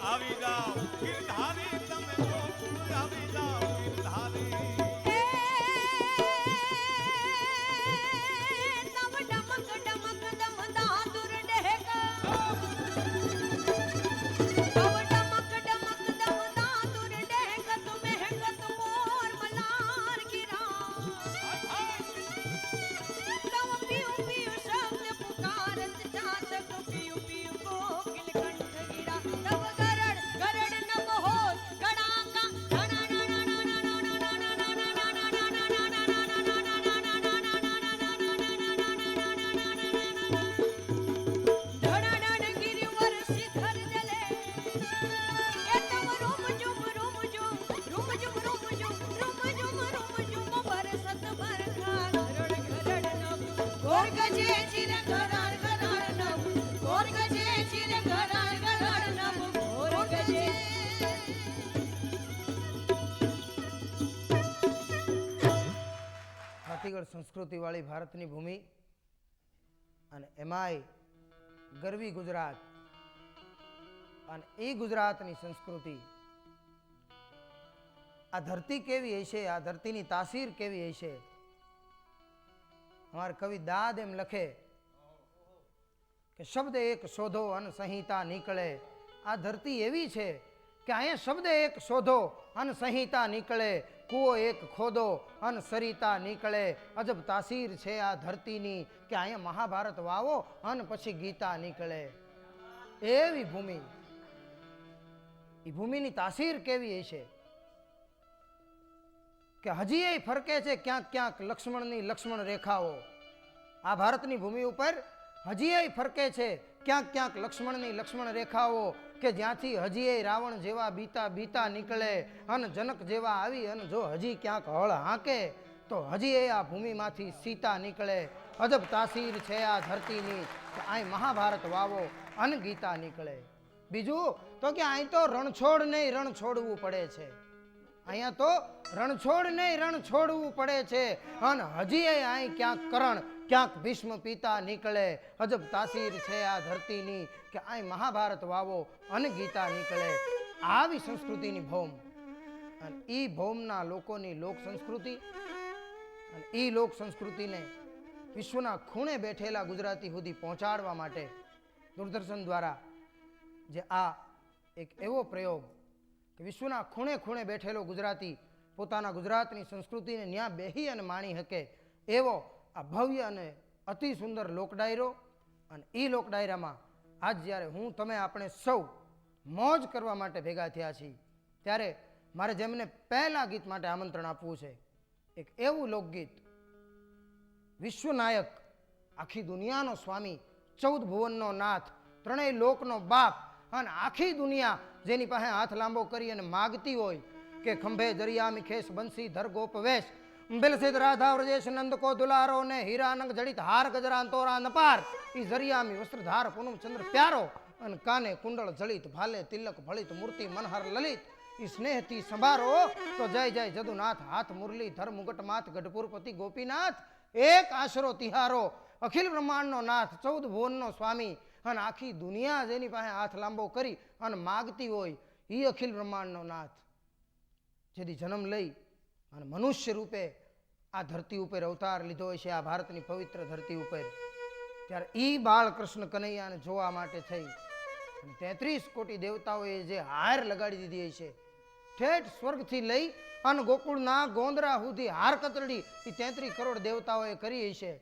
આવી જાઓ ગિરધારી તમે ગોકુળ આવી જાઓ ગિરધારી સંસ્કૃતિ વાળી ભારતની ભૂમિ અને એમાંય ગરવી ગુજરાત અને એ ગુજરાતની સંસ્કૃતિ આ ધરતી કેવી હશે આ ધરતીની તાસીર કેવી હશે અમાર કવિ દાદ એમ લખે કે શબ્દ એક શોધો અન સંહિતા નીકળે આ ધરતી એવી છે કે અહીંયા શબ્દ એક શોધો અન સંહિતા નીકળે કૂવો એક ખોદો અન સરિતા નીકળે અજબ તાસીર છે આ ધરતીની કે અહીંયા મહાભારત વાવો અને પછી ગીતા નીકળે એવી ભૂમિ એ ભૂમિની તાસીર કેવી હશે કે હજી એ ફરકે છે ક્યાંક ક્યાંક લક્ષ્મણની લક્ષ્મણ રેખાઓ આ ભારતની ભૂમિ ઉપર હજી એ ફરકે છે ક્યાંક ક્યાંક લક્ષ્મણની લક્ષ્મણ રેખાઓ કે જ્યાંથી હજી એ રાવણ જેવા બીતા બીતા નીકળે અને જનક જેવા આવી અને જો હજી ક્યાંક હળ હાંકે તો હજી એ આ ભૂમિમાંથી સીતા નીકળે અજબ તાસીર છે આ ધરતીની કે અહીં મહાભારત વાવો અને ગીતા નીકળે બીજું તો કે અહીં તો રણછોડ નહીં રણ છોડવું પડે છે અહીંયા તો રણછોડ નહીં રણ છોડવું પડે છે અને હજી એ અહીં ક્યાંક કરણ ક્યાંક ભીષ્મ પિતા નીકળે અજબ તાસીર છે આ ધરતીની કે અહીં મહાભારત વાવો અને ગીતા નીકળે આવી સંસ્કૃતિની ભૌમ અને એ ભૌમના લોકોની લોક સંસ્કૃતિ અને એ લોક સંસ્કૃતિને વિશ્વના ખૂણે બેઠેલા ગુજરાતી સુધી પહોંચાડવા માટે દૂરદર્શન દ્વારા જે આ એક એવો પ્રયોગ કે વિશ્વના ખૂણે ખૂણે બેઠેલો ગુજરાતી પોતાના ગુજરાતની સંસ્કૃતિને ન્યા બેહી અને માણી શકે એવો આ ભવ્ય અને અતિ સુંદર લોકડાયરો અને એ લોકડાયરામાં આજ જ્યારે હું તમે આપણે સૌ મોજ કરવા માટે ભેગા થયા છીએ ત્યારે મારે જેમને પહેલા ગીત માટે આમંત્રણ આપવું છે એક એવું લોકગીત વિશ્વનાયક આખી દુનિયાનો સ્વામી 14 ભુવનનો નાથ, ત્રણેય લોકનો બાપ અને આખી દુનિયા જેની પાસે હાથ લાંબો કરી અને માગતી હોય કે ખંભે દરિયા મિખેશ બંસી ધર ગોપ વેશ, બિલસિદ રાધા વ્રજેશ નંદ કો દુલારો ને હીરાનંગ જડિત હાર ગજરા તોરા નપાર, ઈ જરિયામી વસ્ત્રધાર પૂનમ ચંદ્ર પ્યારો, અને કાને કુંડળ જલિત ભાલે તિલક ભળિત મૂર્તિ મનહર લલિત, ઈ સ્નેહથી સંભારો તો જય જય જદુનાથ, હાથ મુરલી ધર મુગટ માથ ગઢપુરપતિ ગોપીનાથ, એક આશરો તિહારો, અખિલ બ્રહ્માંડનો નાથ, 14 ભુવનનો સ્વામી, અને આખી દુનિયા જેની પાસે હાથ લાંબો કરી અને માગતી હોય ઈ અખિલ બ્રહ્માંડનો નાથ, જેથી જન્મ લઈ અને મનુષ્ય રૂપે આ ધરતી ઉપર અવતાર લીધો હોય છે, આ ભારતની પવિત્ર ધરતી ઉપર, ત્યારે ઈ બાળકૃષ્ણ કનૈયાને જોવા માટે થઈ અને 33 કોટી દેવતાઓએ જે હાર લગાડી દીધી છે, ઠેઠ સ્વર્ગથી લઈ અને ગોકુળના ગોંદરા સુધી હાર કતરડી એ 33 કરોડ દેવતાઓએ કરી છે.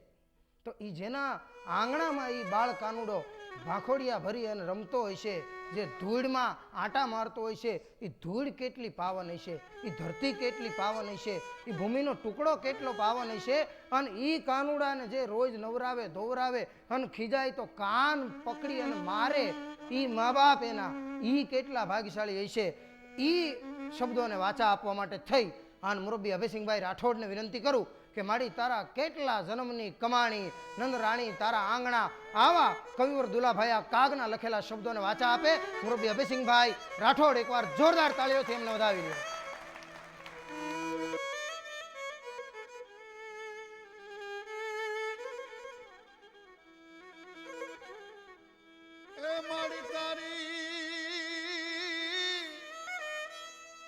તો એ જેના આંગણામાં એ બાળ કાનુડો ભાખોડિયા ભરી અને રમતો હોય છે, જે ધૂળમાં આંટા મારતો હોય છે, એ ધૂળ કેટલી પાવન હશે, એ ધરતી કેટલી પાવન હશે, એ ભૂમિનો ટુકડો કેટલો પાવન હશે, અને એ કાનુડાને જે રોજ નવરાવે ધોવરાવે અને ખીજાય તો કાન પકડી અને મારે એ મા બાપ એના, એ કેટલા ભાગ્યશાળી હશે. એ શબ્દોને વાચા આપવા માટે થઈ અને મુરબ્બી અભયસિંહભાઈ રાઠોડને વિનંતી કરું કે મારી તારા કેટલા જન્મની કમાણી, નંદરાણી તારા આંગણા, આવા કવિવર દુલાભાઈ કાગના લખેલા શબ્દોને વાચા આપે. મુરબ્બી અભયસિંહભાઈ રાઠોડ એકવાર જોરદાર તાળીઓથી એમને વધાવી લે.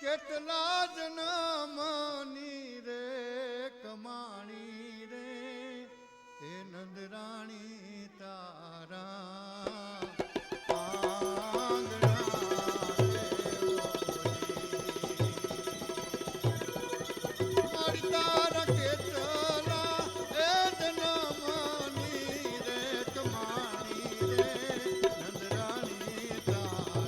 કેટલા જન્મની રે કમાણી રે, એ નંદરાણી તારા આંગણા મારી તારા કેટલા એ જન્મની રે કમાણી રે, નંદરાણી તારા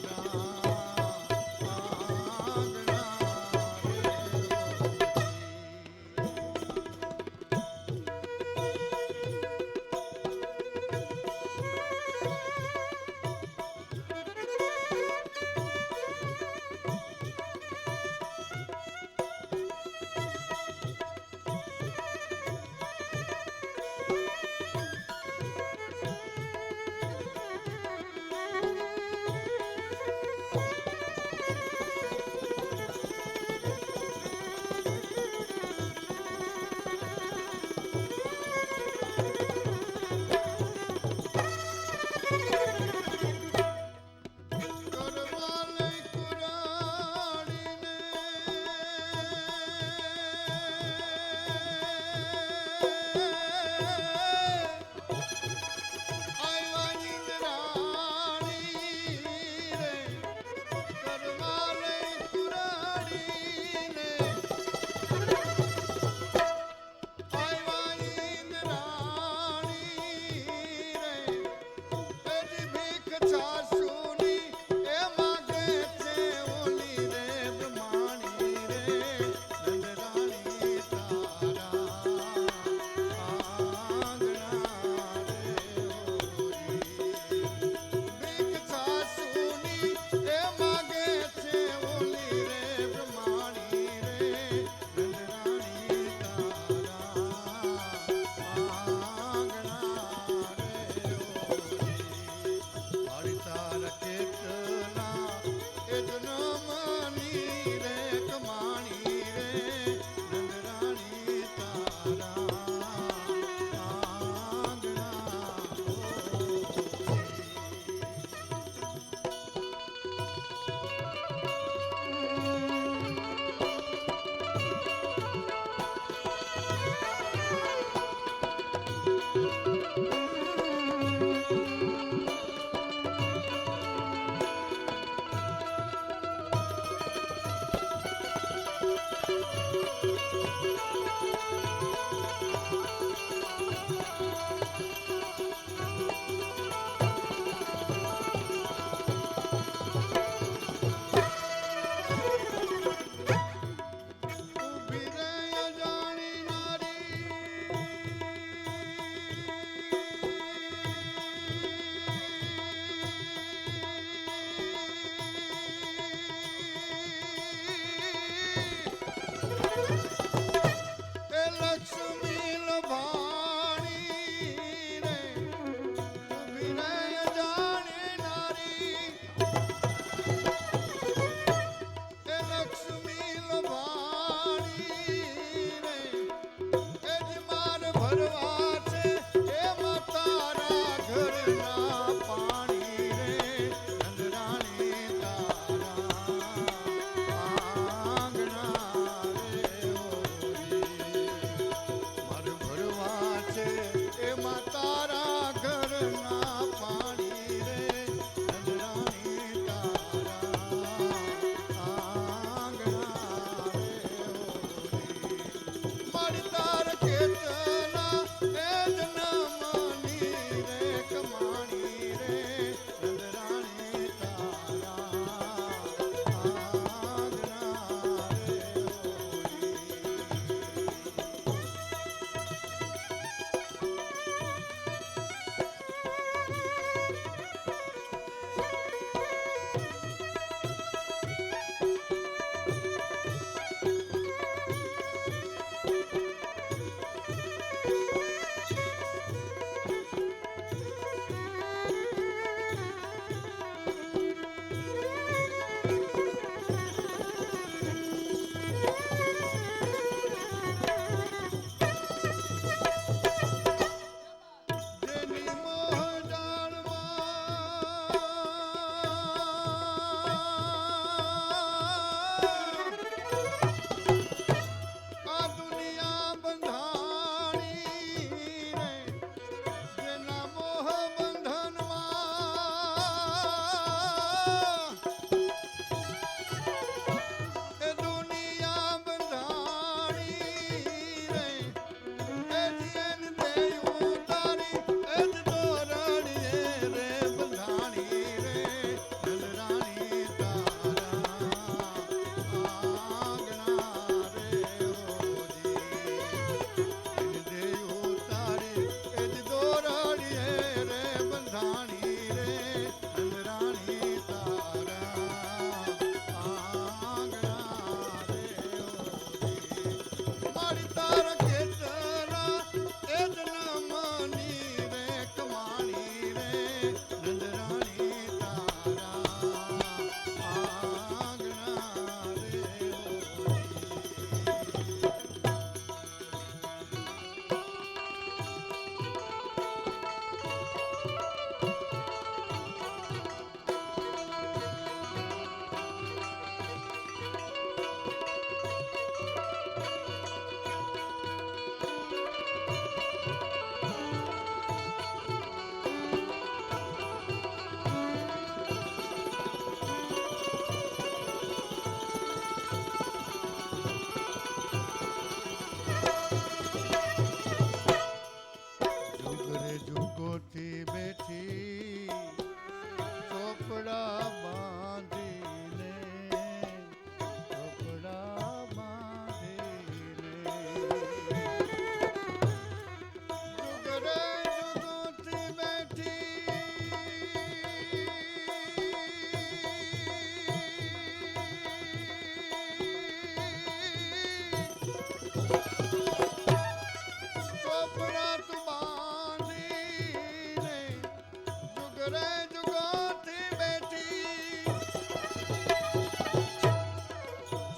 ઘરે જુગોથી બેઠી ચોપડા બાંધીને ચોપડા બાંધીને ઘરે જુગોથી ચોપડા તું બાંધીને જુગરે જુગોથી બેઠી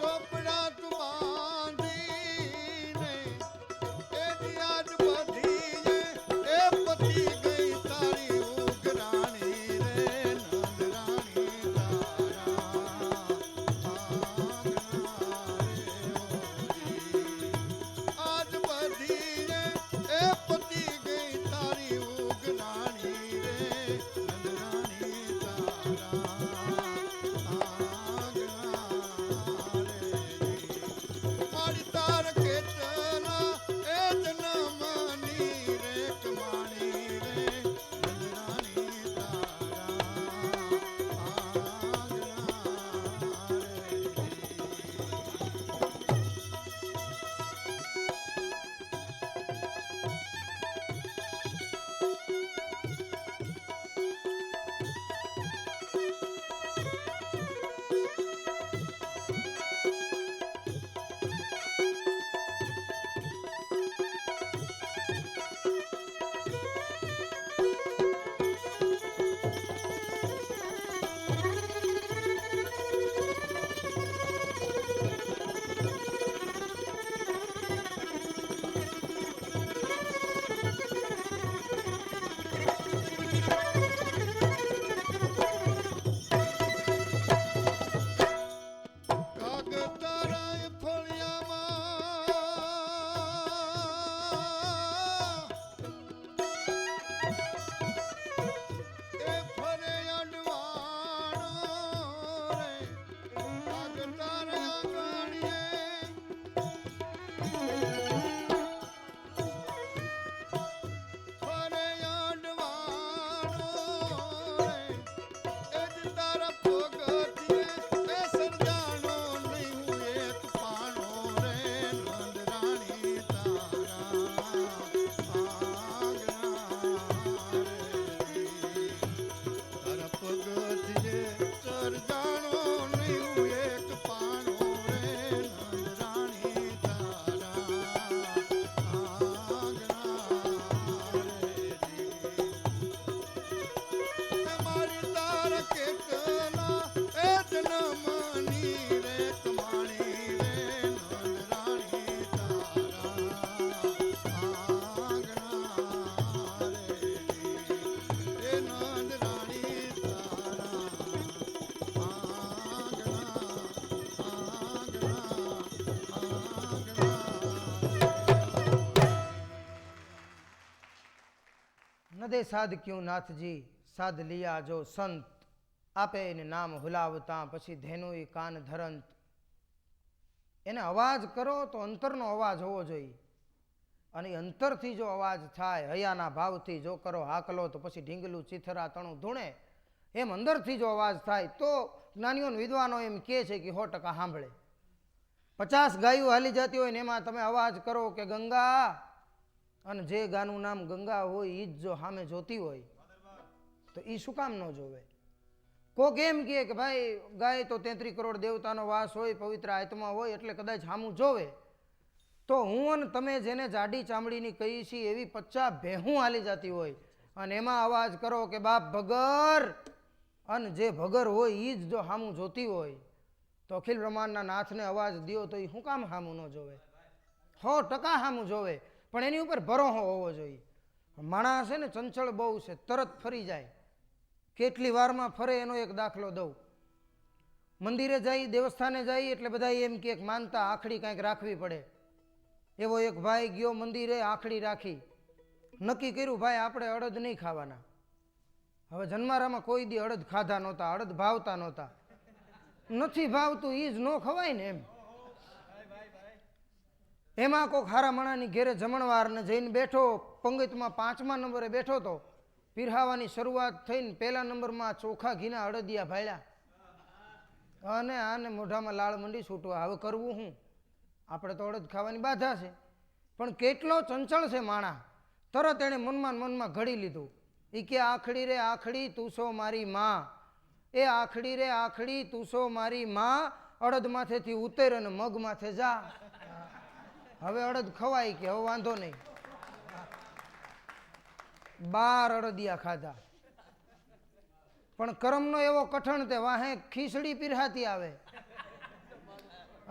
ચોપડા તું બાંધીને એ દિયાજ બધી એ પતી ગઈ તારી ઉગરાણી રે નંદરાણી આજ બધી એ પતી ગઈ તારી ઉગરાણી રે નંદરાણી મારી તાર કેટલા એ જન્મની રે કમાણી રે નંદરાણી કાગતારાય ફળિયામાં એ ફરે અડવાણો રે કાગતારા આંગણીએ ફરે અડવાણો રે એ જ તારા પગથિયે એ સરજાણો નહીં હું એક પાણો રે નંદરાણી તારા તારા પગથિયે સરજાણો નહીં હું એક પાણો રે નંદરાણી તારા મારી તારા કેટલા એ જન્મની રે કમાણી રે નંદરાણી તારા એ નંદરાણી નદે સાધ ક્યું નાથજી સાધ લિયા જો સંત આપે એને નામ હુલાવતા પછી ધેનુય કાન ધરંત. એને અવાજ કરો તો અંતરનો અવાજ હોવો જોઈએ અને એ અંતરથી જો અવાજ થાય હૈયાના ભાવથી જો કરો હાકલો તો પછી ઢીંગલું ચીથરા તણું ધૂણે એમ અંદરથી જો અવાજ થાય તો જ્ઞાનીઓ અને વિદ્વાનો એમ કહે છે કે 100% સાંભળે. 50 ગાયો હાલી જતી હોય ને એમાં તમે અવાજ કરો કે ગંગા અને જે ગાનું નામ ગંગા હોય એ જ જો સામે જોતી હોય તો એ શું કામ ન જોવે. કોક એમ કહે કે ભાઈ ગાય તો 33 કરોડ દેવતાનો વાસ હોય પવિત્ર આત્મા હોય એટલે કદાચ સામું જોવે તો હું અને તમે જેને જાડી ચામડીની કહી છીએ એવી 50 ભેહું હાલી જતી હોય અને એમાં અવાજ કરો કે બાપ ભગર અને જે ભગર હોય એ જ જો સામું જોતી હોય તો અખિલ બ્રહ્માંડના નાથને અવાજ દ્યો તો એ શું કામ સામું ન જોવે. 100% સામું જોવે પણ એની ઉપર ભરોસો હોવો જોઈએ. માણસ છે ને ચંચળ બહુ છે, તરત ફરી જાય. કેટલી વારમાં ફરે એનો એક દાખલો દઉં. મંદિરે જાય દેવસ્થાને જાય એટલે બધા એમ કે માનતા આખડી કાંઈક રાખવી પડે. એવો એક ભાઈ ગયો મંદિરે આખડી રાખી નક્કી કર્યું ભાઈ આપણે અડદ નહીં ખાવાના. હવે જન્મારામાં કોઈ દી અડદ ખાધા નહોતા, અડદ ભાવતા નહોતા. નથી ભાવતું એ જ ન ખવાય ને એમ. એમાં કોઈક હારા માણાની ઘેરે જમણવાર ને જઈને બેઠો પંગતમાં 5મા નંબરે બેઠો તો પીરહાવાની શરૂઆત થઈને પહેલા નંબરમાં ચોખા ઘીના અડદિયા ભાળ્યા અને આને મોઢામાં લાળ મંડી છૂટવા. હવે કરવું શું? આપણે તો અડદ ખાવાની બાધા છે, પણ કેટલો ચંચળ છે માણા. તરત એણે મનમાં ઘડી લીધું. એ કે આખડી રે આખડી તું સો મારી માં, એ આખડી રે આખડી તું સો મારી માં, અડદ માથેથી ઉતર અને મગ માથે જા. હવે અડદ ખવાય કે હવે વાંધો નહીં. 12 અડદિયા ખાધા. પણ કરમનો એવો કઠણ તે વાહે ખીચડી પીરહાતી આવે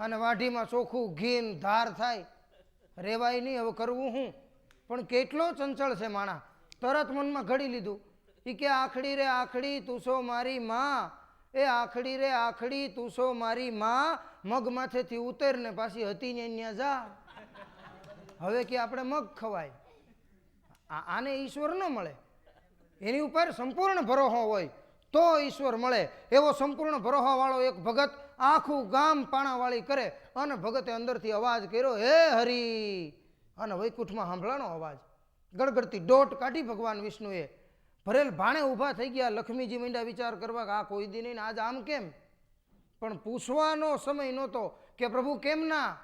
અને વાઢીમાં ચોખ્ખું ઘી ધાર થાય. રેવાય નહીં. હવે કરવું શું? પણ કેટલો ચંચળ છે માણા. તરત મનમાં ઘડી લીધું. એ કે આખડી રે આખડી તું સો મારી માં, એ આખડી રે આખડી તું સો મારી માં, મગ માથેથી ઉતર ને પાછી હતી ને ત્યાં જા. હવે કે આપણે મગ ખવાય. આને ઈશ્વર ન મળે. એની ઉપર સંપૂર્ણ ભરોસો હોય તો ઈશ્વર મળે. એવો સંપૂર્ણ ભરોસો વાળો એક ભગત આખું ગામ પાણાવાળી કરે અને ભગતે અંદરથી અવાજ કર્યો, હે હરી. અને વૈકુંઠમાં સાંભળાનો અવાજ. ગડગડતી દોટ કાઢી ભગવાન વિષ્ણુએ. ભરેલ ભાણે ઊભા થઈ ગયા. લક્ષ્મીજી મીંડા વિચાર કરવા કે આ કોઈ દી નહીં, આજ આમ કેમ? પણ પૂછવાનો સમય નહોતો કે પ્રભુ કેમ ના,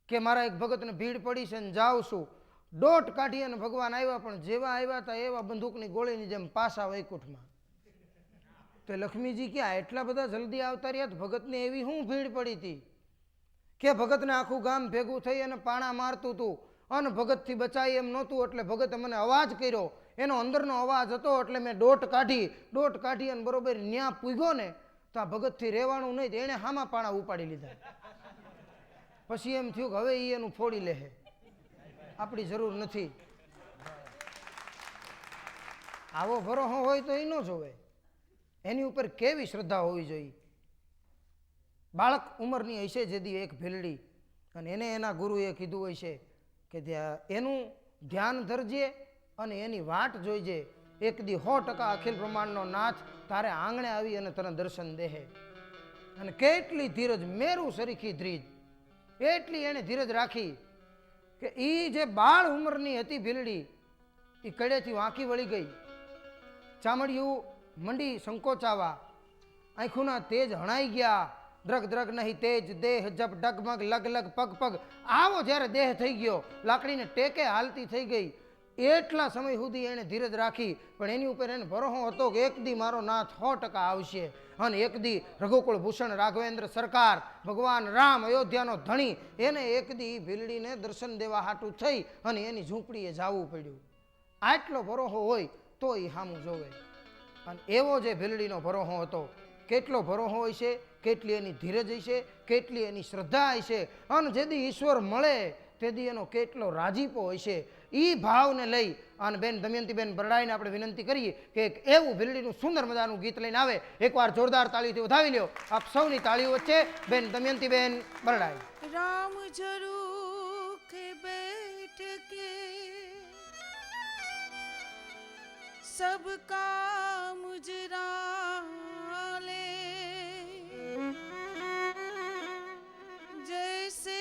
કે મારા એક ભગતને ભીડ પડી છે ને જાઉં છું. દોટ કાઢી અને ભગવાન આવ્યા, પણ જેવા આવ્યા હતા એવા બંદૂકની ગોળીની જેમ પાછા વૈકુંઠમાં. તો લક્ષ્મીજી ક્યાં એટલા બધા જલ્દી આવતા રહ્યા? ભગતને એવી શું ભીડ પડી હતી કે ભગતને આખું ગામ ભેગું થઈ અને પાણા મારતું હતું અને ભગતથી બચાય એમ નહોતું. એટલે ભગતે મને અવાજ કર્યો, એનો અંદરનો અવાજ હતો એટલે મેં દોટ કાઢી અને બરોબર ન્યા પૂગ્યો ને તો આ ભગતથી રહેવાનું નહીં. એણે હામા પાણા ઉપાડી લીધા. પછી એમ થયું કે હવે એ એનું ફોડી લે, આપણી જરૂર નથી. આવો ભરોસો હોય તો એ ન જોવે. એની ઉપર કેવી શ્રદ્ધા હોવી જોઈએ. બાળક ઉંમરની હશે જેદી એક ભેલડી, અને એને એના ગુરુએ કીધું હોય છે કે એનું ધ્યાન ધરજે અને એની વાટ જોઈજે. એક દી 100% અખિલ બ્રહ્માંડનો નાથ તારે આંગણે આવી અને તને દર્શન દેહે. અને કેટલી ધીરજ, મેરું સરીખી ધીરજ, એટલી એણે ધીરજ રાખી કે એ જે બાળ ઉંમરની હતી ભીલડી, એ કડેથી વાંકી વળી ગઈ. ચામડિયું મંડી સંકોચાવા, આંખોના તેજ હણાઈ ગયા. દ્રગ દ્રગ નહીં તેજ દેહ જબ ડગમગ લગ લગ પગ પગ. આવો જ્યારે દેહ થઈ ગયો, લાકડીને ટેકે હાલતી થઈ ગઈ. એટલા સમય સુધી એણે ધીરજ રાખી. પણ એની ઉપર એને ભરોસો હતો કે એક દી મારો નાથ 100% આવશે. અને એક દી રઘુકુળ ભૂષણ રાઘવેન્દ્ર સરકાર, ભગવાન રામ અયોધ્યાનો ધણી, એને એક દી ભીલડીને દર્શન દેવા હાટું થઈ અને એની ઝૂંપડીએ જવું પડ્યું. આટલો ભરોસો હોય તો એ સામું જોવે. અને એવો જે ભીલડીનો ભરોસો હતો, કેટલો ભરોસો હોય છે, કેટલી એની ધીરજ હશે, કેટલી એની શ્રદ્ધા હશે. અને જેદી ઈશ્વર મળે તેદી એનો કેટલો રાજીપો હોય છે. એ ભાવને લઈ અને બેન દમયંતીબેન બરડાઈને આપણે વિનંતી કરીએ કે એક એવું ભીલડીનું સુંદર મજાનું ગીત લઈને આવે. એકવાર જોરદાર તાળીથી વધાવી લ્યો આપ સૌની તાળીઓ વચ્ચે બેન દમયંતીબેન બરડાઈ. राम झरूख बैठ के सब काम मुजरा ले, जैसे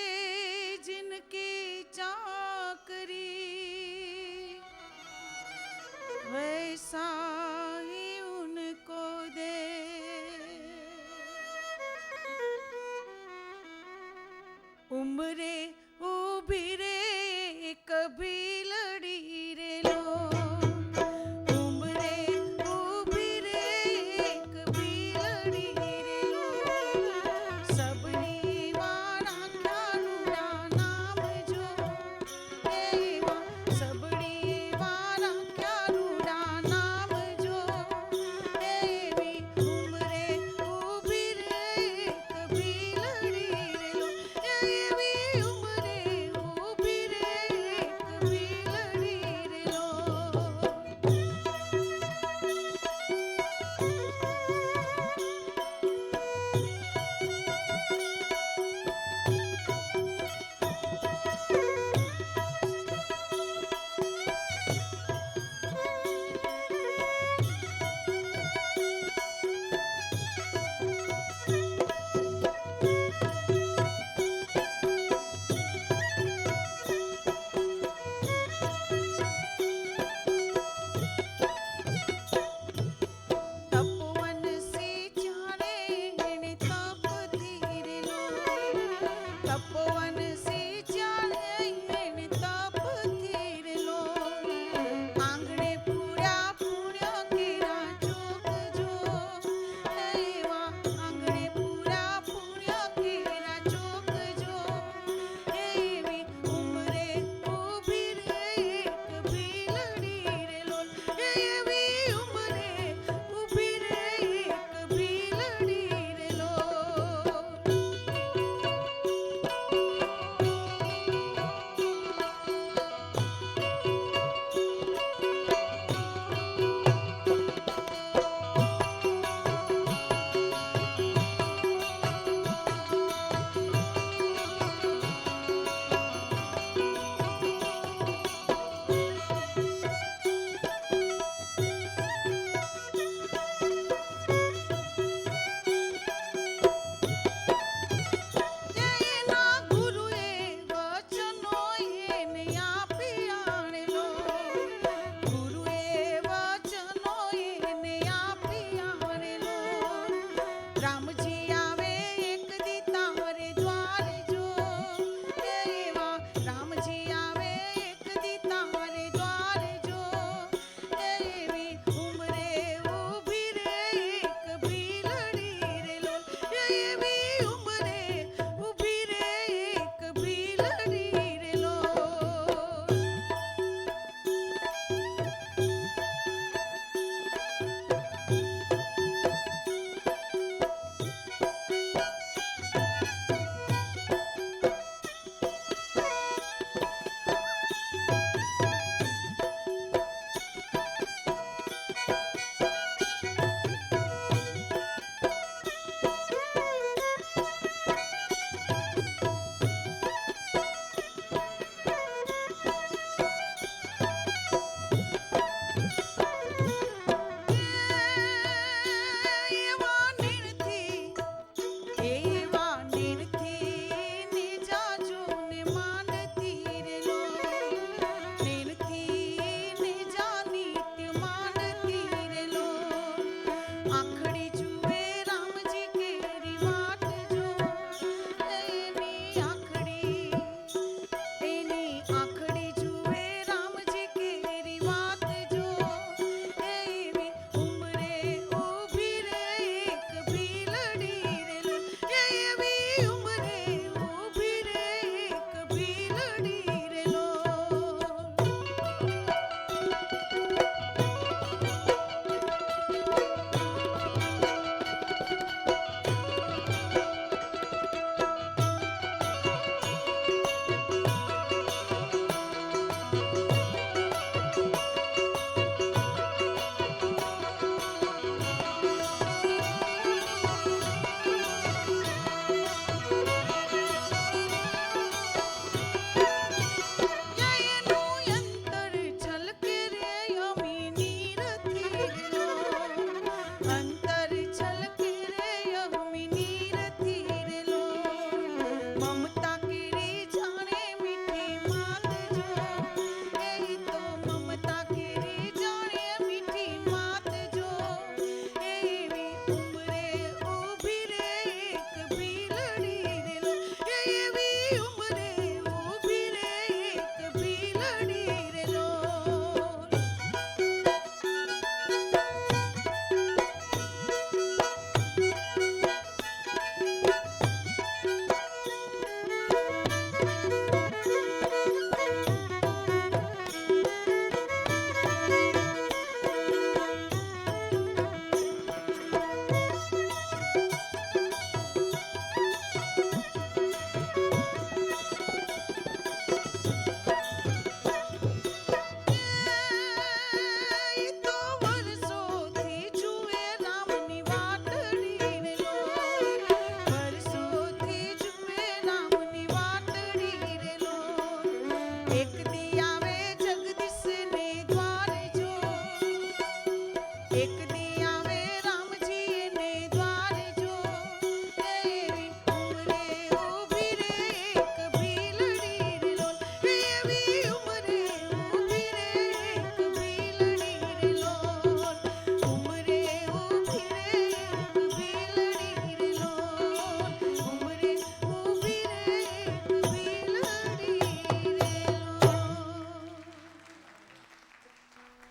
जिनकी चाकरी वैसा ही उनको दे. उम्रे उभी रे कभी लड़ी रे लो, उम्रे उभी रे कभी लड़ी रे लो. सबनी वारा ख्यालुरा नाम जो एवा, सबनी वारा ख्यालुरा नाम जो एवी. उम्रे उभी रे कभी लड़ी रे लो, એવી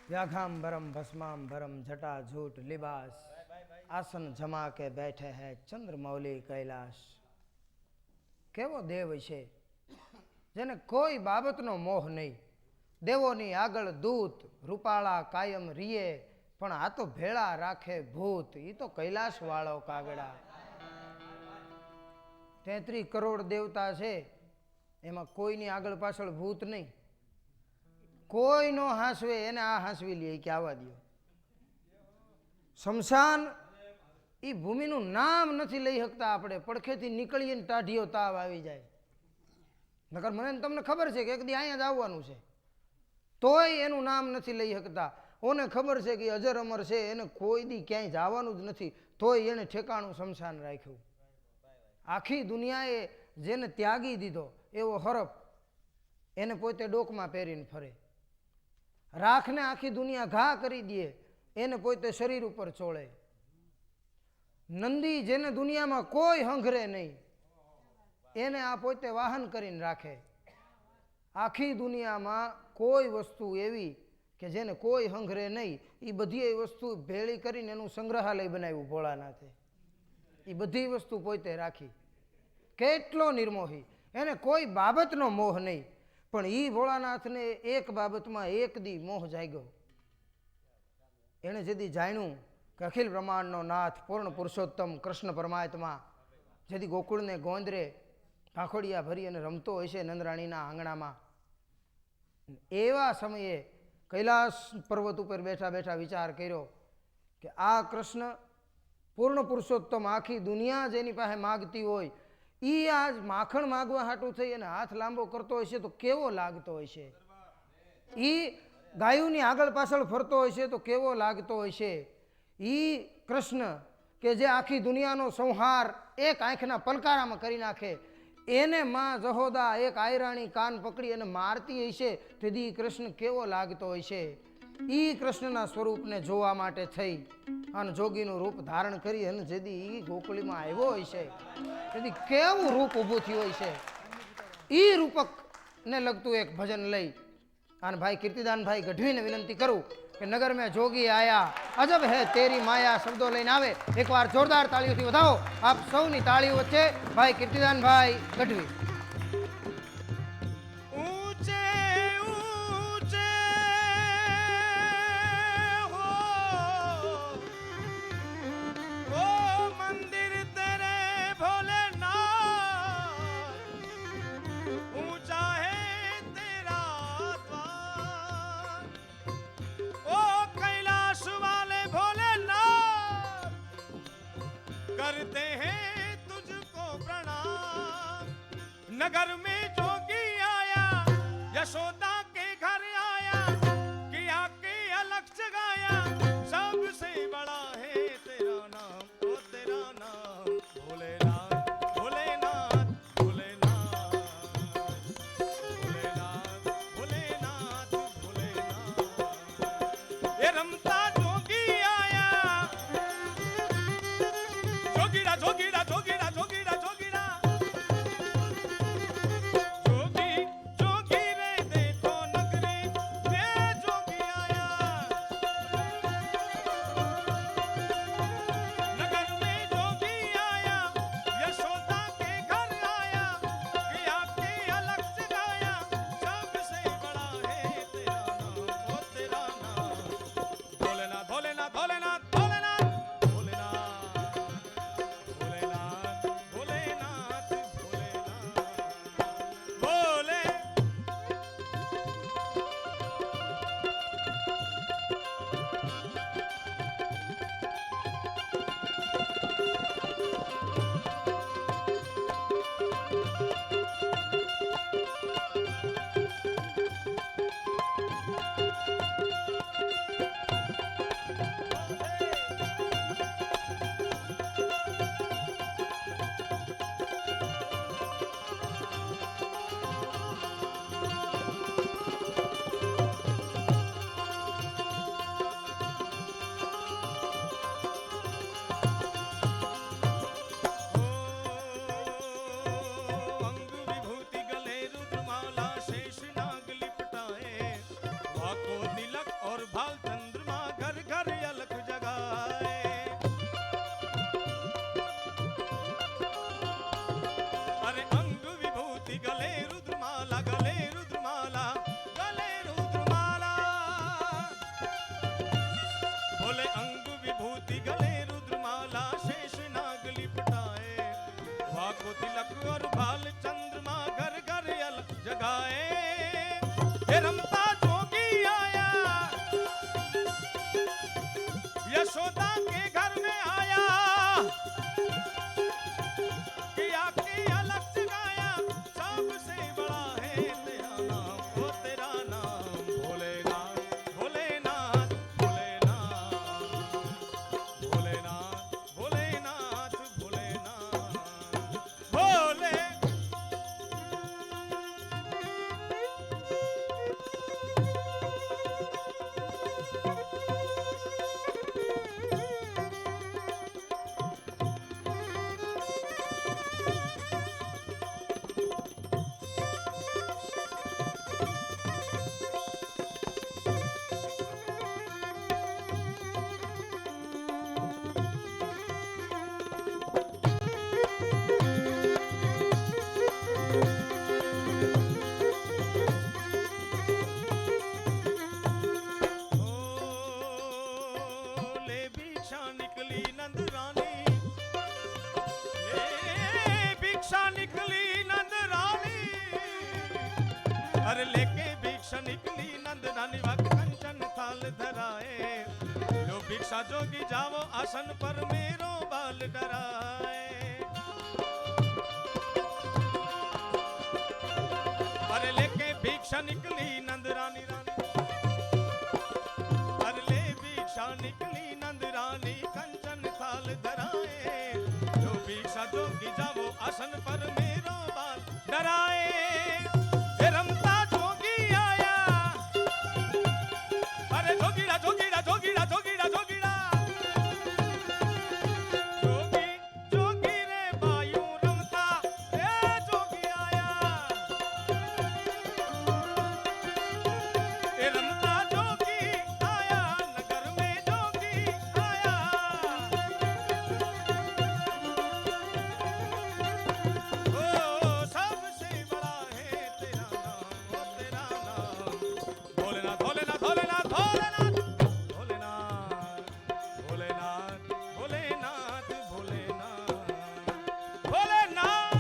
व्याघाम्बरम भस्माम्बरम जटा झूठ लिबास आसन जमा के बैठे है चंद्रमौली कैलाश. કેવો દેવ છે જેને કોઈ બાબતનો મોહ નહીં. દેવોની આગળ દૂત રૂપાળા કાયમ રીએ પણ આ તો ભેળા રાખે ભૂત. એ તો કૈલાશ વાળો કાગડા. 33 કરોડ દેવતા છે એમાં કોઈની આગળ પાછળ ભૂત નહીં. કોઈ નો હાંસવે એને આ હાંસવી લે કે આવવા દો. શમશાન એ ભૂમિનું નામ નથી લઈ શકતા. આપણે પડખેથી નીકળીએ ને ટાઢીઓ તાવ આવી જાય. નકર મને ને તમને ખબર છે કે એક દી અહીંયા જ આવવાનું છે, તોય એનું નામ નથી લઈ શકતા. ઓને ખબર છે કે અજર અમર છે, એને કોઈ દી ક્યાંય જવાનું જ નથી, તોય એને ઠેકાણું શમશાન રાખ્યું. આખી દુનિયાએ જેને ત્યાગી દીધો એવો હરફ એને પોતે ડોકમાં પહેરીને ફરે. રાખને આખી દુનિયા ઘા કરી દે એને પોતે શરીર ઉપર ચોળે. નંદી જેને દુનિયામાં કોઈ હંઘરે નહીં એને આ પોતે વાહન કરીને રાખે. આખી દુનિયામાં કોઈ વસ્તુ એવી કે જેને કોઈ હંઘરે નહીં, એ બધી વસ્તુ ભેળી કરીને એનું સંગ્રહાલય બનાવ્યું ભોળાનાથે. એ બધી વસ્તુ પોતે રાખી. કેટલો નિર્મોહી, એને કોઈ બાબતનો મોહ નહીં. પણ એ ભોળાનાથને એક બાબતમાં એક દી મોહ જાગ્યો. એણે જેદી જાણ્યું કે અખિલ બ્રહ્માંડનો નાથ પૂર્ણ પુરુષોત્તમ કૃષ્ણ પરમાત્મા જેથી ગોકુળને ગોંદરે ભાખોડિયા ભરી અને રમતો હોય છે નંદરાણીના આંગણામાં, એવા સમયે કૈલાસ પર્વત ઉપર બેઠા બેઠા વિચાર કર્યો કે આ કૃષ્ણ પૂર્ણ પુરુષોત્તમ આખી દુનિયા જેની પાસે માગતી હોય એ આજ માખણ માગવા હાટું થઈ અને હાથ લાંબો કરતો હોય છે તો કેવો લાગતો હોય છે. એ ગાયોની આગળ પાછળ ફરતો હોય છે તો કેવો લાગતો હોય છે. એ કૃષ્ણ કે જે આખી દુનિયાનો સંહાર એક આંખના પલકારામાં કરી નાખે, એને માં જહોદા એક આયરાણી કાન પકડી અને મારતી હોય છે તેથી કૃષ્ણ કેવો લાગતો હોય છે. એ કૃષ્ણના સ્વરૂપને જોવા માટે થઈ અને જોગીનું રૂપ ધારણ કરી અને જેદી એ ગોકુળીમાં આવ્યો હોય છે તેથી કેવું રૂપ ઊભું થયું હોય છે. એ રૂપકને લગતું એક ભજન લઈ અને ભાઈ કીર્તિદાનભાઈ ગઢવીને વિનંતી કરું કે નગર મેં જોગી આયા અજબ હે તેરી માયા શબ્દો લઈને આવે. એકવાર જોરદાર તાળીઓથી વધાવો આપ સૌની તાળીઓ વચ્ચે ભાઈ કીર્તિદાનભાઈ ગઢવી. ऊंचे ऊंचे हो मंदिर तेरे भोलेनाथ, ऊंचा है तेरा द्वार, ओ कैलाश वाले भोलेनाथ, करते हैं तुझको प्रणाम. नगर में जोगी आया, यशोदा के घर आया, किया के अलग जगाया, सबसे बड़ा है तेरा नाम, ओ तेरा नाम भोलेनाथ, भोलेनाथ, भोलेनाथ, भोलेनाथ, भोलेनाथ, भोलेनाथ. ये रमता जोगी आया, जोगीड़ा जोगीड़ा जोगीड़ा जोगीड़ा जोगीड़ा, जोगी जोगी रे दे भाल चंद्रमा घर घर अलख जगाए। अरे अंग विभूति गले रुद्रमाला, गले रुद्रमाला, गले रुद्रमाला। बोले अंग विभूति गले रुद्रमाला, शेष नाग लिपटाए। वाको तिलक और भाल चंद्रमा घर घर अलख जगाए। ये रमता जोगी आया, यशोदा के घर में आया, किया की अलग जगाया। सबसे बड़ा है तेरा नाम, ओ तेरा नाम भोलेनाथ, भोलेनाथ, भोलेनाथ, भोलेनाथ, भोलेनाथ, भोलेनाथ, भोले। ले भिक्षा निकली नंद रानी, ले भिक्षा निकली नंद रानी। अरे लेके भिक्षा निकली नंद रानी, वक्त कंचन थाल धराए। जो भिक्षा जोगी जावो आसन पर मेरो बाल डराए। अरे लेके भिक्षा निकली नंद रानी, रानी। अरे ले भिक्षा निकली नंद रानी, कंचन थाल धराए। जो भिक्षा जोगी जावो आसन पर मेरो बाल डराए। ये रमता जोगी आया, अरे जोगीड़ा जोगीड़ा जोगीड़ा जोगीड़ा जोगीड़ा। जोगी जोगी रे बायू रमता, ए जोगी आया। ए रमता जोगी आया, नगर में जोगी आया। ओ सबसे बड़ा है तेरा नाम, ओ तेरा नाम भोलेनाथ, भोलेनाथ, भोलेनाथ, भोलेनाथ, भोलेनाथ, भोलेनाथ, भोलेनाथ, भोलेनाथ, भोलेनाथ।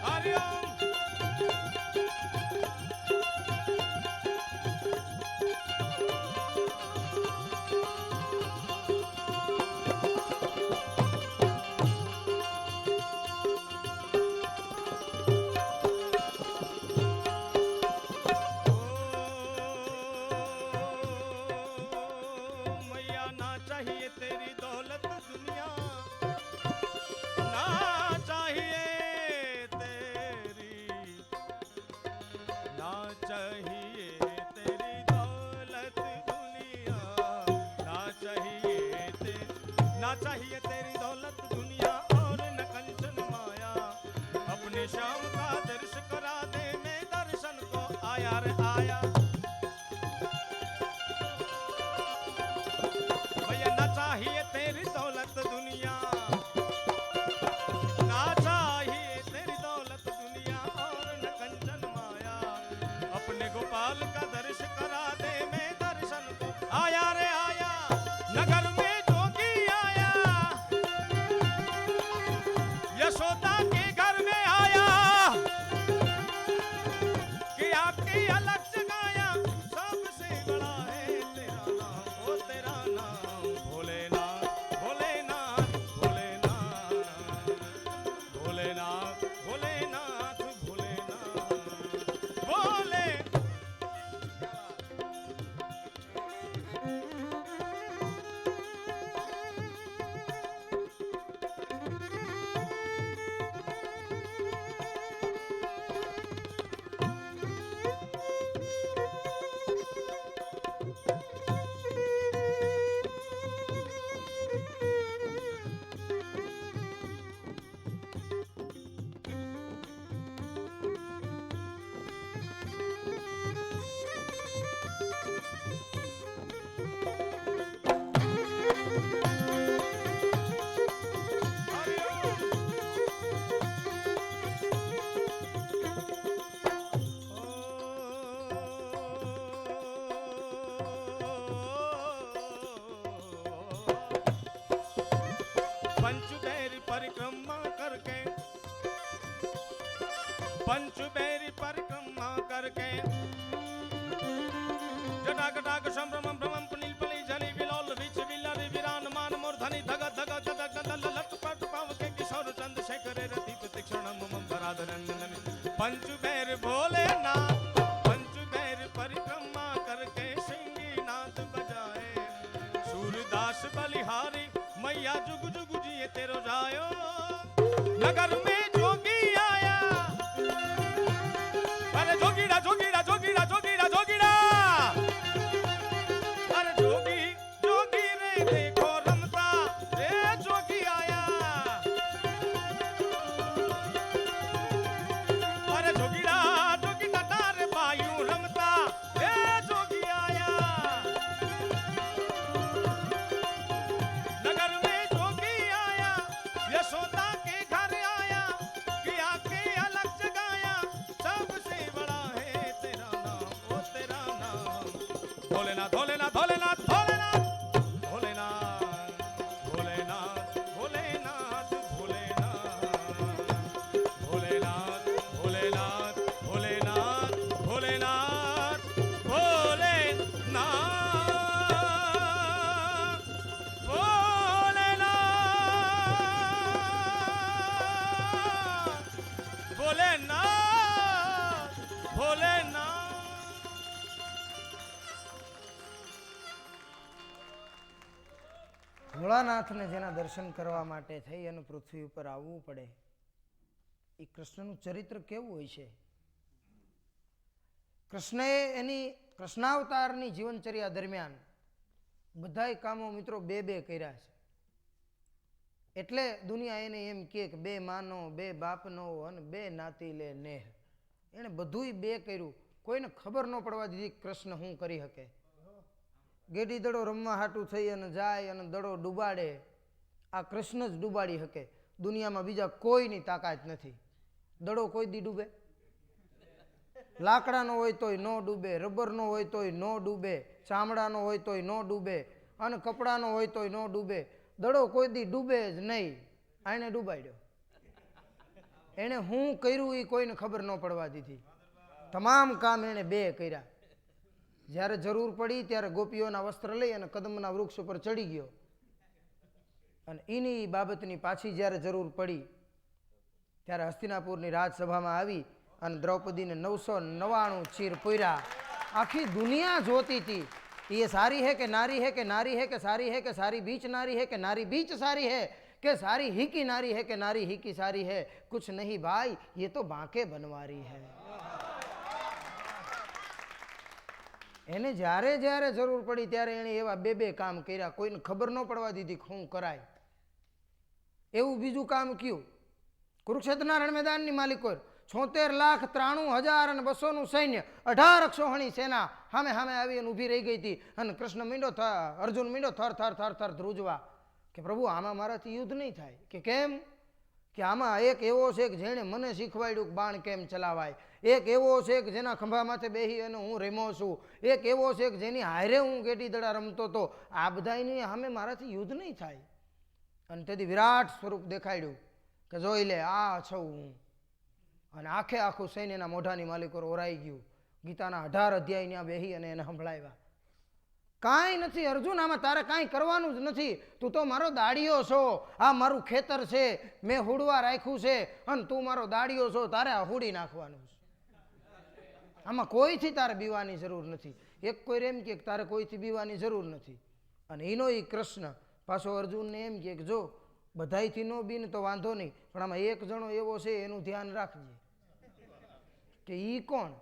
हरिओम। ओ मैया ना चाहिए तेरी दौलत दुनिया, ना चाहिए तेरी, ना चाहिए तेरी दौलत दुनिया, ना चाहिए ना चाहिए तेरी दौलत दुनिया और न कंचन माया। अपने श्याम का दर्श करा दे, मैं दर्शन को आया रे आया। भैया ना चाहिए तेरी दौलत दुनिया, ना चाहिए तेरी दौलत दुनिया और न कंचन माया। अपने गोपाल का दर्श करा दे, मैं दर्शन को आया रे आया। नगर में जोगी आया, यशोदा के घर में आया, कि आपकी अलग जगाया। सबसे बड़ा है तेरा नाम, ओ तेरा नाम भोलेनाथ, भोलेनाथ, भोलेनाथ, भोलेनाथ, भोलेनाथ, भोलेनाथ, भोले। परिक्रमा करके, पंचबेरी परिक्रमा करके, जटाकटाक संभ्रमं भ्रमं पुनीलपली जली विलोल विच विलरि विरान मान मूर्धनि धग धग धग धग लटपट पावके किशोर चंद्रशेखर रति प्रतीक्षणं मम पराधरंदन पंचबेर भोलेनाथ, पंचबेर परिक्रमा करके सिंगी नाथ बजाए, सूरदास बलिहारी मैया जुग जुग जिए तेरो जायो, नगर में जोगी आया, अरे जोगीड़ा जोगीड़ा जोगीड़ा जोगीड़ा जोगीड़ा, अरे जोगी जोगी रे देखो रमता, रे जोगी आया, अरे जोगीड़ा जोगी तारे बायू रमता, रे जोगी आया, नगर में जोगी आया, यशोदा के घर आया, किया के अलग जगाया, सबसे बड़ा है तेरा नाम, ओ तेरा नाम, भोलेनाथ भोलेनाथ भोलेनाथ भोलेनाथ भोलेनाथ भोलेनाथ भोलेनाथ भोलेनाथ भोलेनाथ भोलेनाथ भोलेनाथ भोलेनाथ भोलेनाथ भोलेनाथ भोलेनाथ। ભોળાનાથને જેના દર્શન કરવા માટે થઈ અને પૃથ્વી ઉપર આવવું પડે, એ કૃષ્ણનું ચરિત્ર કેવું હોય છે? કૃષ્ણએ એની કૃષ્ણાવતારની જીવનચર્યા દરમિયાન બધાય કામો મિત્રો બે બે કર્યા છે. એટલે દુનિયા એને એમ કહે કે બે માનો, બે બાપનો અને બે નાતી લે નેહ. એણે બધુંય બે કર્યું, કોઈને ખબર ન પડવા દીધી કૃષ્ણ શું કરી શકે. ગેડી દડો રમવા હાટું થઈ અને જાય અને દડો ડૂબાડે, આ કૃષ્ણ જ ડૂબાડી શકે. દુનિયામાં બીજા કોઈની તાકાત નથી. દડો કોઈ દી ડૂબે? લાકડાનો હોય તોય ન ડૂબે, રબરનો હોય તોય ન ડૂબે, ચામડાનો હોય તોય ન ડૂબે, અને કપડાનો હોય તોય ન ડૂબે. દડો કોઈ દી ડૂબે જ નહીં. આને ડૂબાડ્યો. એણે હું કર્યું એ કોઈને ખબર ન પડવા દીધી. તમામ કામ એણે બે કર્યા. જ્યારે જરૂર પડી ત્યારે ગોપીઓના વસ્ત્ર લઈ અને કદમના વૃક્ષ ઉપર ચડી ગયો, અને એની બાબતની પાછી જ્યારે જરૂર પડી ત્યારે હસ્તિનાપુરની રાજસભામાં આવી અને દ્રૌપદીને 999 ચીર પૂર્યા. આખી દુનિયા જોતી હતી ये सारी है कि नारी है कि नारी है कि सारी है कि सारी बीच नारी है कि नारी बीच सारी है कि सारी ही की नारी है कि नारी ही की सारी है, कुछ नहीं भाई ये तो बांके बनवारी है. એને જ્યારે જ્યારે જરૂર પડી ત્યારે એણે એવા બે બે કામ કર્યા, કોઈને ખબર ન પડવા દીધી શું કરાય. એવું બીજું કામ કયું? કુરુક્ષેત્રના રણ મેદાનની માલિકો 76,93,200 સૈન્ય, 18 અક્ષોહિણી સેના સામે સામે આવી અને ઊભી રહી ગઈ હતી. અને કૃષ્ણ મીંડો અર્જુન મીંડો થર થર થર થર ધ્રુજવા કે પ્રભુ આમાં મારાથી યુદ્ધ નહીં થાય. કે કેમ? કે આમાં એક એવો છે કે જેણે મને શીખવાડ્યું કે બાણ કેમ ચલાવાય, એક એવો છે કે જેના ખંભા માથે બેહી અને હું રમ્યો છું, એક એવો છે કે જેની હારે હું ગેટી દડા રમતો હતો. આ બધાની સામે મારાથી યુદ્ધ નહીં થાય. અને તેથી વિરાટ સ્વરૂપ દેખાડ્યું કે જોઈ લે આ છું હું. અને આખે આખું સૈન્યના મોઢાની માલિકો ઓરાઈ ગયું. ગીતાના 18 અધ્યાય ત્યાં બેહી અને એને સંભળાવ્યા. કાંઈ નથી અર્જુન, આમાં તારે કાંઈ કરવાનું જ નથી. તું તો મારો દાડિયો છો, આ મારું ખેતર છે, મેં હુડવા રાખ્યું છે, અને તું મારો દાડિયો છો, તારે આ હુડી નાખવાનું છે. આમાં કોઈથી તારે બીવાની જરૂર નથી. એક કોઈ એમ કે તારે કોઈથી બીવાની જરૂર નથી. અને એનો એ કૃષ્ણ પાછો અર્જુનને એમ કે જો બધાયથી ન બીન તો વાંધો નહીં, પણ આમાં એક જણો એવો છે એનું ધ્યાન રાખજે. કે ઈ કોણ?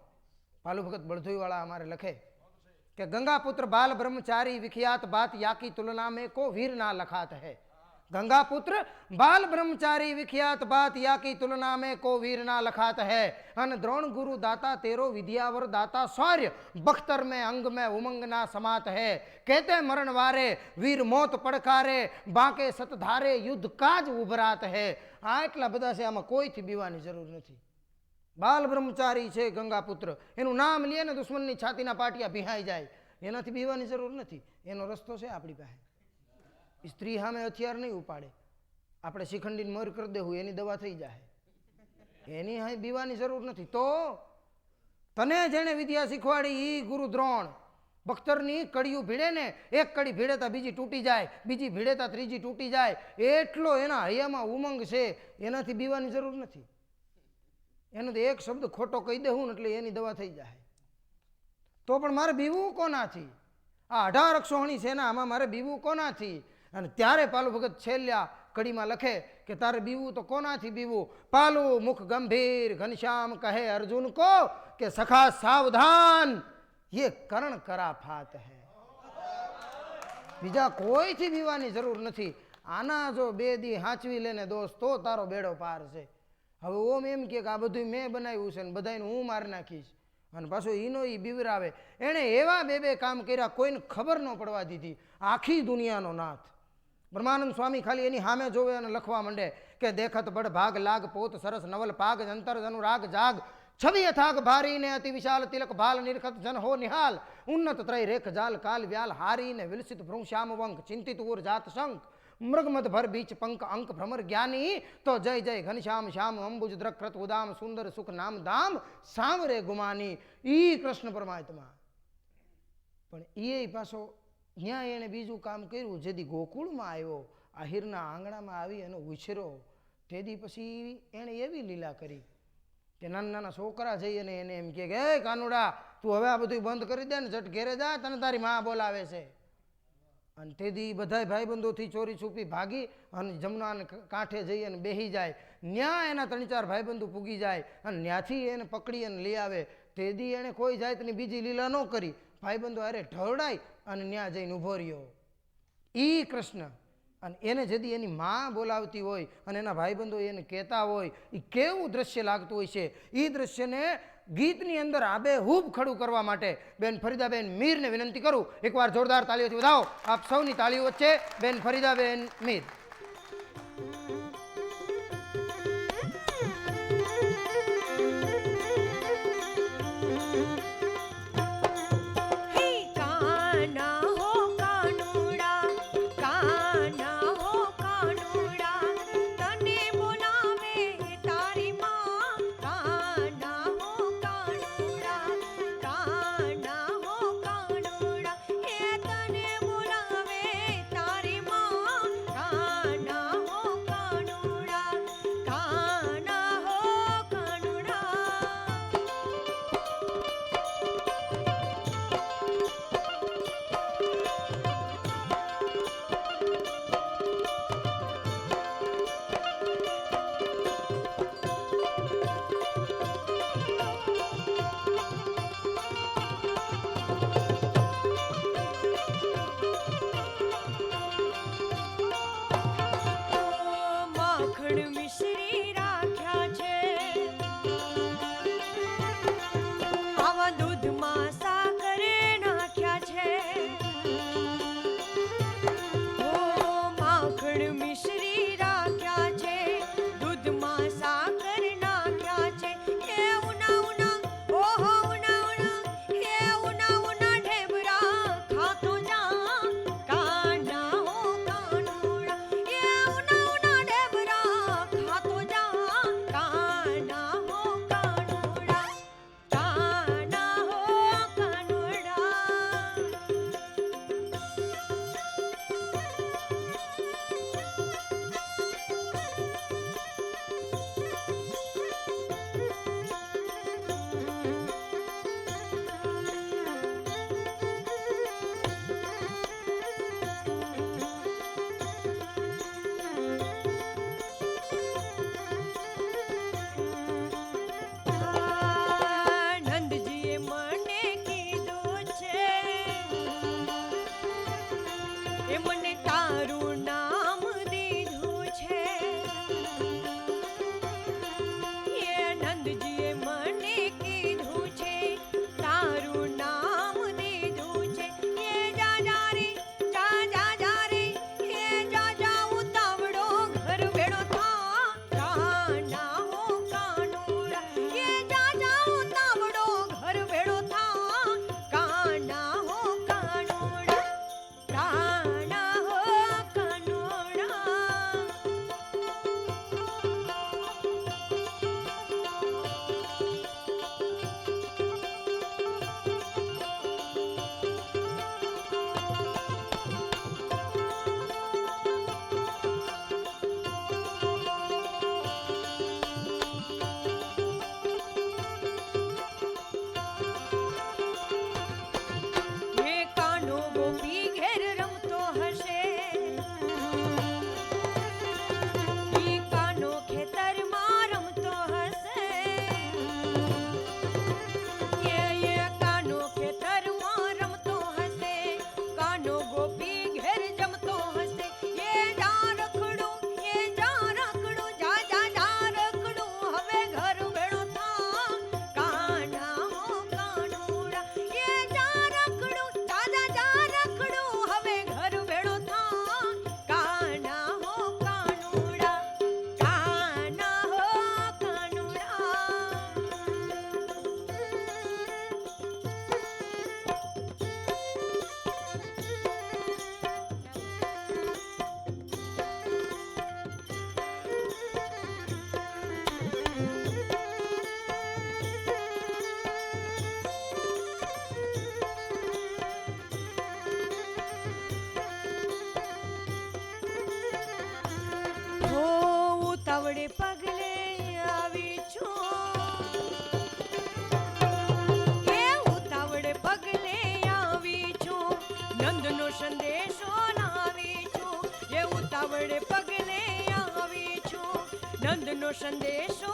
ભાલુ ભગત બળધોઈવાળા અમારે લખે कि गंगा पुत्र बाल ब्रह्मचारी विख्यात बात या की तुलना में को वीर ना लखात है. गंगा पुत्र बाल ब्रह्मचारी विख्यात बात या की तुलना में को वीर ना लखात है. अन द्रोण गुरु दाता तेरो विद्यावर दाता शौर्य बख्तर में अंग में उमंग ना समात है. कहते मरण वारे वीर मौत પડકારે બાકે સતધારે યુદ્ધ કાજ ઉભરાત है. આ એટલા બધા છે, આમાં કોઈથી બીવાની જરૂર નથી. બાલ બ્રહ્મચારી છે ગંગાપુત્ર, એનું નામ લે ને દુશ્મનની છાતીના પાટિયા ભીહાઈ જાય, એનાથી બીવાની જરૂર નથી. એનો રસ્તો છે આપણી પાસે. સ્ત્રી સામે હથિયાર નહીં ઉપાડે, આપણે શિખંડીને મર કરી દેવું એની દવા થઈ જાય, એની અહીં બીવાની જરૂર નથી. તો તને જેણે વિદ્યા શીખવાડી ઈ ગુરુ દ્રોણ. બખ્તરની કડીયું ભીડે ને, એક કડી ભીડેતા બીજી તૂટી જાય, બીજી ભીડેતા ત્રીજી તૂટી જાય, એટલો એના હૈયામાં ઉમંગ છે, એનાથી બીવાની જરૂર નથી. એનો તો એક શબ્દ ખોટો કહી દેવું ને એટલે એની દવા થઈ જાય. તો પણ મારે બીવું કોનાથી? આ 18 અક્ષોહિણી સેના આમાં મારે બીવું કોનાથી? અને ત્યારે પાલુ ભગત છેલ્લા કડીમાં લખે કે તારે બીવું તો કોનાથી બીવું? પાલુ મુખ ગંભીર ઘનશ્યામ કહે અર્જુન કો કે સખા સાવધાન, ये કરણ કરા ફાત હૈ. બીજા કોઈથી બીવાની જરૂર નથી. આના જો 2 દી હાંચવી લેને દોસ્ત તો તારો બેડો પાર છે. હવે ઓમ એમ કે આ બધું મેં બનાવ્યું છે ને બધાને હું મારી નાખીશ, અને પાછો ઈનો ઈ બીવરાવે. એણે એવા 2 કામ કર્યા કોઈને ખબર ન પડવા દીધી. આખી દુનિયાનો નાથ બ્રહ્માનંદ સ્વામી ખાલી એની સામે જોવે અને લખવા માંડે કે દેખત બડ ભાગ લાગ પોત સરસ નવલ પાગ અંતર અનુરાગ જાગ છબી અથાગ ભારી ને અતિ વિશાલ તિલક ભાલ નિરખત જન હો નિહાલ ઉન્નત ત્રય રેખ જાલ કાલ વ્યાલ હારી ને વિલસિત ભ્રુ શ્યામ વંક ચિંતિત ઉર જાત શંક મૃગમદ ભર બીચ પંક અંક ભ્રમર જ્ઞાની તો જય જય ઘનશ્યામ શ્યામ અંબુજ દ્રકૃત ઉદામ સુંદર સુખ નામ ધામ સાંવરે ગુમાની. ઈ કૃષ્ણ પરમાત્મા. પણ એ પાછો ત્યાં એણે બીજું કામ કર્યું. જેથી ગોકુળમાં આવ્યો, આહિરના આંગણામાં આવી એનો ઉછેરો, તેથી પછી એણે એવી લીલા કરી કે નાના નાના છોકરા જઈ અને એને એમ કે હે કાનુડા તું હવે આ બધું બંધ કરી દે ને, જટ ઘેરે જા, તને તારી માં બોલાવે છે. અને તેથી બધાય ભાઈબંધોથી ચોરી છુપી ભાગી અને જમનાને કાંઠે જઈ અને બેસી જાય. ન્યા એના 3-4 ભાઈબંધો પૂગી જાય અને ત્યાંથી એને પકડી અને લઈ આવે. તેથી એણે કોઈ જાતની બીજી લીલા ન કરી, ભાઈબંધો અરે ઢળડાય અને ન્યા જઈને ઊભો રહ્યો. ઈ કૃષ્ણ. અને એને જેથી એની માં બોલાવતી હોય અને એના ભાઈબંધો એને કહેતા હોય, એ કેવું દ્રશ્ય લાગતું હોય છે. એ દ્રશ્યને ગીતની અંદર આબેહૂબ ખડું કરવા માટે બેન ફરીદાબેન મીરને વિનંતી કરું, એકવાર જોરદાર તાળીઓથી વધાવો આપ સૌની તાળીઓ વચ્ચે બેન ફરીદાબેન મીર. હે કાના હો કાનુડા, કાના હો કાનુડા, તને બોલાવે તારી માં. કાના હો કાનુડા, કાના હો કાનુડા, હે તને બોલાવે તારી માં. સંદેશો